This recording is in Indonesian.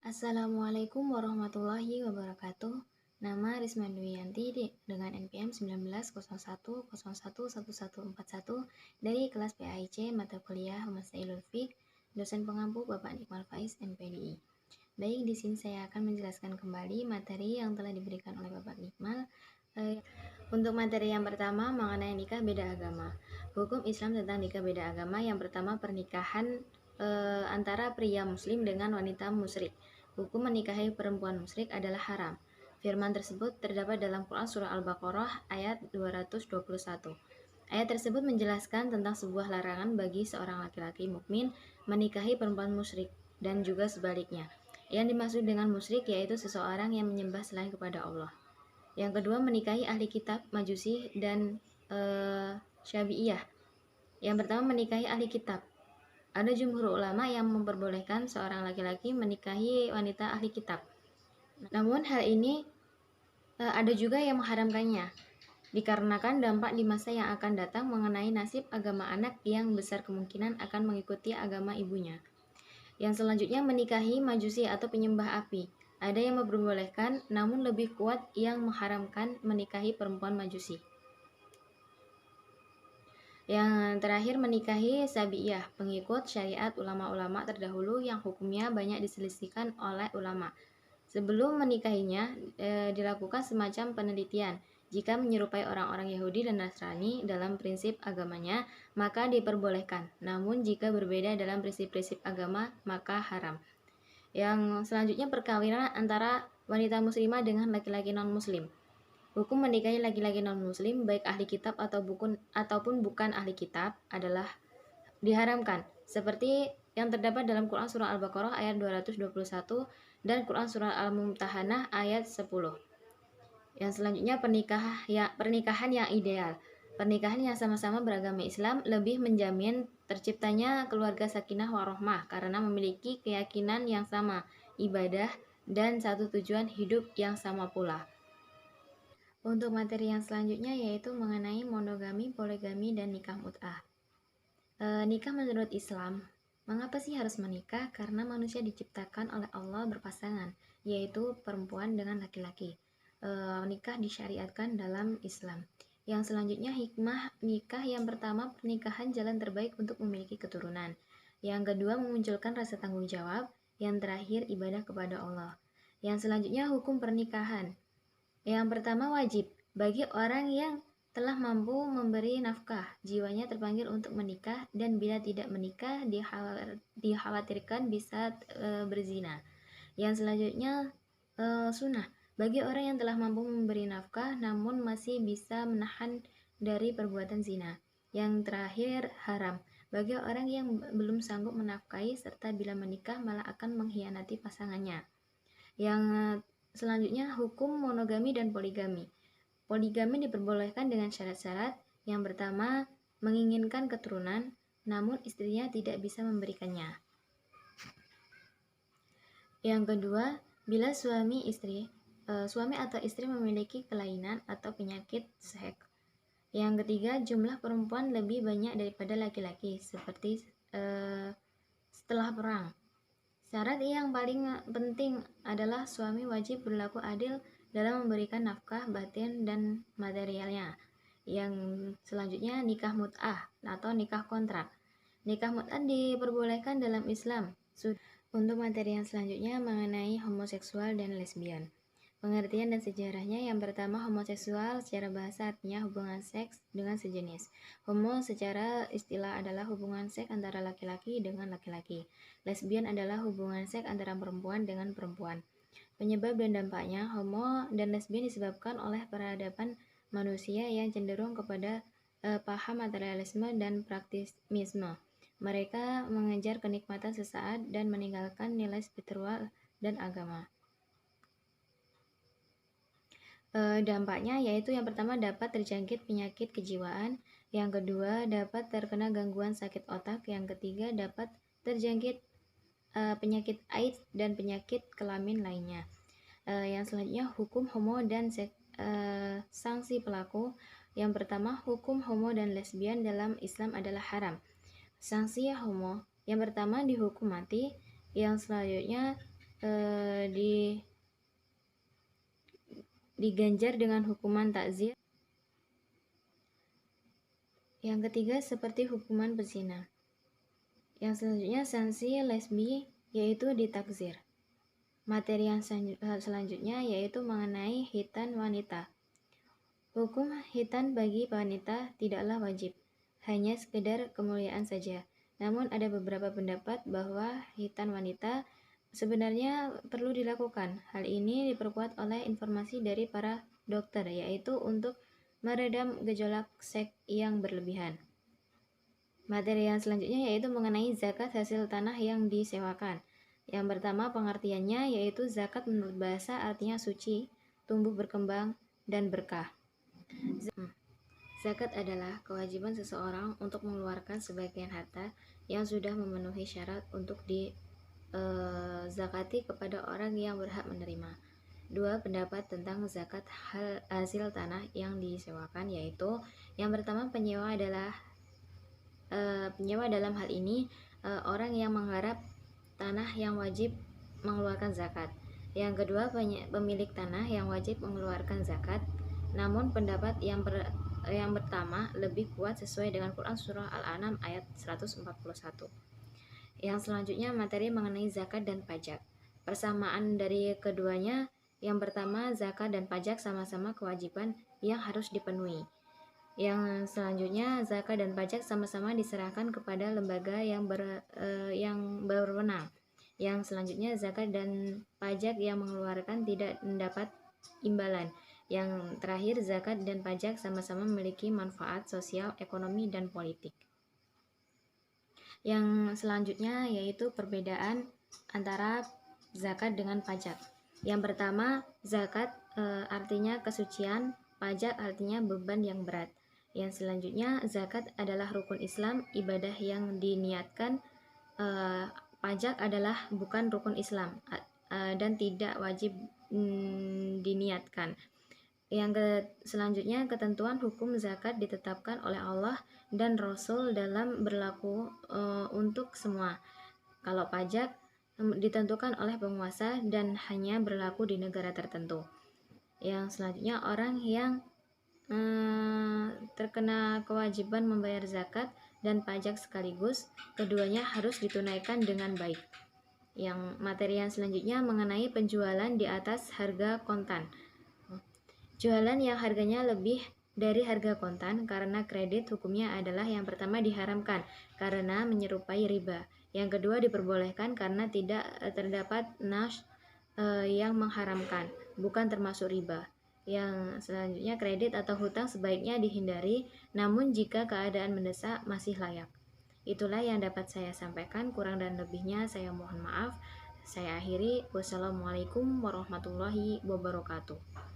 Assalamualaikum warahmatullahi wabarakatuh. Nama Risma Duyanti dengan NPM 1901011141 dari kelas PAIC mata kuliah Masailul Fiqh, dosen pengampu Bapak Nikmal Faiz MPDI. Baik, di sini saya akan menjelaskan kembali materi yang telah diberikan oleh Bapak Nikmal. Untuk materi yang pertama mengenai nikah beda agama. Hukum Islam tentang nikah beda agama yang pertama pernikahan antara pria muslim dengan wanita musyrik. Hukum menikahi perempuan musyrik adalah haram. Firman tersebut terdapat dalam Quran Surah Al-Baqarah ayat 221. Ayat tersebut menjelaskan tentang sebuah larangan bagi seorang laki-laki mukmin menikahi perempuan musyrik dan juga sebaliknya. Yang dimaksud dengan musyrik yaitu seseorang yang menyembah selain kepada Allah. Yang kedua, menikahi ahli kitab, Majusi dan Syafi'iyah. Yang pertama, menikahi ahli kitab. Ada jumhur ulama yang memperbolehkan seorang laki-laki menikahi wanita ahli kitab. Namun hal ini ada juga yang mengharamkannya, dikarenakan dampak di masa yang akan datang mengenai nasib agama anak yang besar kemungkinan akan mengikuti agama ibunya. Yang selanjutnya, menikahi Majusi atau penyembah api. Ada yang memperbolehkan, namun lebih kuat yang mengharamkan menikahi perempuan Majusi. Yang terakhir, menikahi Sabi'iyah, pengikut syariat ulama-ulama terdahulu yang hukumnya banyak diselisihkan oleh ulama. Sebelum menikahinya, dilakukan semacam penelitian. Jika menyerupai orang-orang Yahudi dan Nasrani dalam prinsip agamanya, maka diperbolehkan. Namun jika berbeda dalam prinsip-prinsip agama, maka haram. Yang selanjutnya, perkawinan antara wanita muslimah dengan laki-laki non-muslim. Hukum menikahi laki-laki non-muslim, baik ahli kitab ataupun bukan ahli kitab, adalah diharamkan, seperti yang terdapat dalam Quran Surah Al-Baqarah ayat 221 dan Quran Surah Al-Mumtahanah ayat 10. Yang selanjutnya, pernikahan yang ideal. Pernikahan yang sama-sama beragama Islam lebih menjamin terciptanya keluarga sakinah warohmah karena memiliki keyakinan yang sama, ibadah, dan satu tujuan hidup yang sama pula. Untuk materi yang selanjutnya yaitu mengenai monogami, poligami, dan nikah mut'ah. Nikah menurut Islam, mengapa sih harus menikah? Karena manusia diciptakan oleh Allah berpasangan, yaitu perempuan dengan laki-laki. Nikah disyariatkan dalam Islam. Yang selanjutnya, hikmah nikah. Yang pertama, pernikahan jalan terbaik untuk memiliki keturunan. Yang kedua, memunculkan rasa tanggung jawab. Yang terakhir, ibadah kepada Allah. Yang selanjutnya, hukum pernikahan. Yang pertama, wajib bagi orang yang telah mampu memberi nafkah, jiwanya terpanggil untuk menikah, dan bila tidak menikah dikhawatirkan bisa berzina. Yang selanjutnya, sunnah bagi orang yang telah mampu memberi nafkah namun masih bisa menahan dari perbuatan zina. Yang terakhir, haram bagi orang yang belum sanggup menafkahi serta bila menikah malah akan mengkhianati pasangannya. Yang selanjutnya, hukum monogami dan poligami. Poligami diperbolehkan dengan syarat-syarat. Yang pertama, menginginkan keturunan, namun istrinya tidak bisa memberikannya. Yang kedua, bila suami atau istri memiliki kelainan atau penyakit seks. Yang ketiga, jumlah perempuan lebih banyak daripada laki-laki, seperti setelah perang. Syarat yang paling penting adalah suami wajib berlaku adil dalam memberikan nafkah batin dan materialnya. Yang selanjutnya, nikah mut'ah atau nikah kontrak. Nikah mut'ah diperbolehkan dalam Islam. Untuk materi yang selanjutnya mengenai homoseksual dan lesbian. Pengertian dan sejarahnya. Yang pertama, homoseksual secara bahasa artinya hubungan seks dengan sejenis. Homo secara istilah adalah hubungan seks antara laki-laki dengan laki-laki. Lesbian adalah hubungan seks antara perempuan dengan perempuan. Penyebab dan dampaknya. Homo dan lesbian disebabkan oleh peradaban manusia yang cenderung kepada paham materialisme dan praktisisme. Mereka mengejar kenikmatan sesaat dan meninggalkan nilai spiritual dan agama. Dampaknya yaitu yang pertama, dapat terjangkit penyakit kejiwaan, yang kedua dapat terkena gangguan sakit otak, yang ketiga dapat terjangkit penyakit AIDS dan penyakit kelamin lainnya. Yang selanjutnya, hukum homo dan sanksi pelaku. Yang pertama, hukum homo dan lesbian dalam Islam adalah haram. Sanksi homo yang pertama dihukum mati, yang selanjutnya diganjar dengan hukuman takzir. Yang ketiga seperti hukuman pezina. Yang selanjutnya sanksi lesbi yaitu ditakzir. Materi yang selanjutnya yaitu mengenai khitan wanita. Hukum khitan bagi wanita tidaklah wajib, hanya sekedar kemuliaan saja. Namun ada beberapa pendapat bahwa khitan wanita sebenarnya perlu dilakukan. Hal ini diperkuat oleh informasi dari para dokter, yaitu untuk meredam gejolak seks yang berlebihan. Materi yang selanjutnya yaitu mengenai zakat hasil tanah yang disewakan. Yang pertama pengertiannya yaitu zakat menurut bahasa artinya suci, tumbuh berkembang, dan berkah. Zakat adalah kewajiban seseorang untuk mengeluarkan sebagian harta yang sudah memenuhi syarat untuk zakati kepada orang yang berhak menerima. Dua pendapat tentang zakat hasil tanah yang disewakan yaitu yang pertama penyewa dalam hal ini orang yang menggarap tanah yang wajib mengeluarkan zakat. Yang kedua pemilik tanah yang wajib mengeluarkan zakat. Namun pendapat yang pertama lebih kuat sesuai dengan Quran Surah Al-An'am ayat 141. Yang selanjutnya materi mengenai zakat dan pajak. Persamaan dari keduanya, yang pertama zakat dan pajak sama-sama kewajiban yang harus dipenuhi. Yang selanjutnya zakat dan pajak sama-sama diserahkan kepada lembaga yang berwenang. Yang selanjutnya zakat dan pajak yang mengeluarkan tidak mendapat imbalan. Yang terakhir zakat dan pajak sama-sama memiliki manfaat sosial, ekonomi, dan politik. Yang selanjutnya yaitu perbedaan antara zakat dengan pajak. Yang pertama zakat artinya kesucian, pajak artinya beban yang berat. Yang selanjutnya zakat adalah rukun Islam, ibadah yang diniatkan. Pajak adalah bukan rukun Islam dan tidak wajib diniatkan. Yang selanjutnya ketentuan hukum zakat ditetapkan oleh Allah dan Rasul dalam berlaku untuk semua. Kalau pajak ditentukan oleh penguasa dan hanya berlaku di negara tertentu. Yang selanjutnya orang yang terkena kewajiban membayar zakat dan pajak sekaligus, keduanya harus ditunaikan dengan baik. Yang materi yang selanjutnya mengenai penjualan di atas harga kontan. Jualan yang harganya lebih dari harga kontan karena kredit hukumnya adalah yang pertama diharamkan karena menyerupai riba. Yang kedua diperbolehkan karena tidak terdapat nas yang mengharamkan, bukan termasuk riba. Yang selanjutnya kredit atau hutang sebaiknya dihindari, namun jika keadaan mendesak masih layak. Itulah yang dapat saya sampaikan, kurang dan lebihnya saya mohon maaf. Saya akhiri, wassalamualaikum warahmatullahi wabarakatuh.